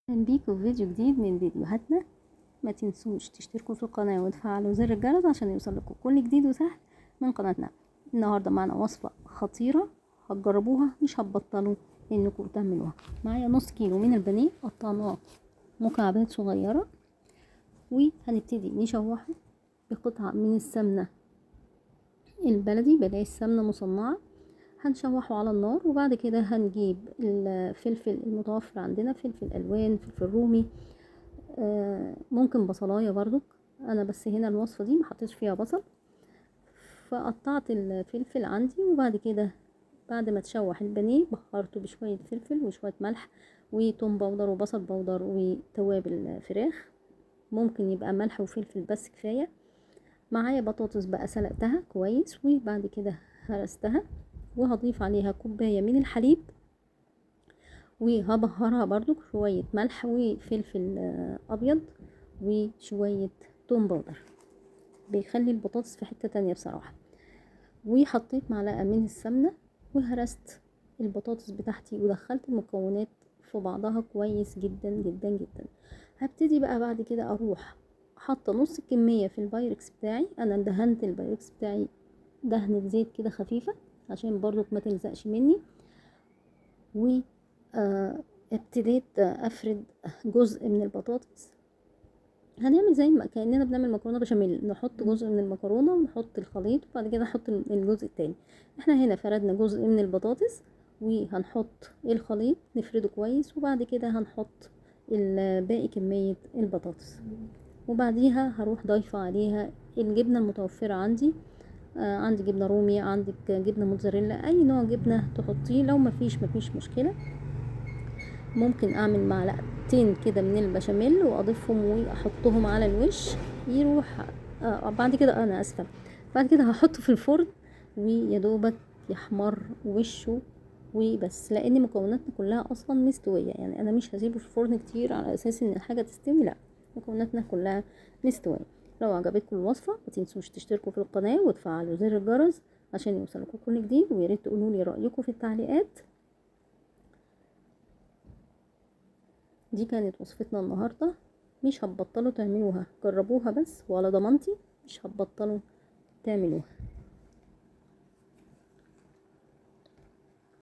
اهلا بيكم في فيديو جديد من فيديوهاتنا. ما تنسوش تشتركوا في القناة وتفعلوا زر الجرس عشان يوصلكوا كل جديد وسهل من قناتنا. النهاردة معنا وصفة خطيرة هتجربوها مش هتبطلوا انكم تعملوها. معايا نص كيلو من البانيه قطعناه مكعبات صغيرة، وهنبتدي نشوحه بقطعة من السمنة البلدي، بلاش سمنة مصنعة. هنشوحه على النار، وبعد كده هنجيب الفلفل المتوفر عندنا، فلفل الوان، فلفل رومي، ممكن بصلايه برضو. انا بس هنا الوصفه دي محطيتش فيها بصل، فقطعت الفلفل عندي. وبعد كده بعد ما تشوح البانيه بخرته بشويه فلفل وشويه ملح وتوم باودر وبصل باودر وتوابل فراخ، ممكن يبقى ملح وفلفل بس كفايه. معايا بطاطس بقى سلقتها كويس، وبعد كده هرستها وهضيف عليها كوبايه من الحليب، وهبهرها برضو شويه ملح وفلفل ابيض وشويه توم باودر، بيخلي البطاطس في حته تانية بصراحه. وحطيت معلقه من السمنه وهرست البطاطس بتاعتي ودخلت المكونات في بعضها كويس جدا جدا جدا. هبتدي بقى بعد كده اروح حاطه نص الكميه في البايركس بتاعي. انا دهنت البايركس بتاعي دهنة زيت كده خفيفه عشان برضو ما تلزقش مني. و ابتديت افرد جزء من البطاطس. هنعمل زي ما كاننا بنعمل مكرونه بشاميل، نحط جزء من المكرونه ونحط الخليط وبعد كده نحط الجزء التاني. احنا هنا فردنا جزء من البطاطس وهنحط الخليط نفرده كويس، وبعد كده هنحط باقي كميه البطاطس، وبعديها هروح ضايفه عليها الجبنه المتوفره عندي. عندي جبنه رومي، عندك جبنه موتزاريلا، اي نوع جبنه تحطيه. لو مفيش مشكله، ممكن اعمل معلقتين كده من البشاميل واضيفهم واحطهم على الوش يروح. بعد كده انا اسفه، بعد كده هحطه في الفرن ويا دوبك يحمر وشه وبس، لان مكوناتنا كلها اصلا مستويه. يعني انا مش هسيبه في الفرن كتير على اساس ان الحاجه تستوي، لا، مكوناتنا كلها مستويه. لو عجبتكم الوصفه ما تنسوش تشتركوا في القناه وتفعلوا زر الجرس عشان يوصلكم كل جديد، ويا ريت تقولوا لي رايكم في التعليقات. دي كانت وصفتنا النهاردة، مش هتبطلوا تعملوها، جربوها بس وعلى ضمانتي مش هتبطلوا تعملوها.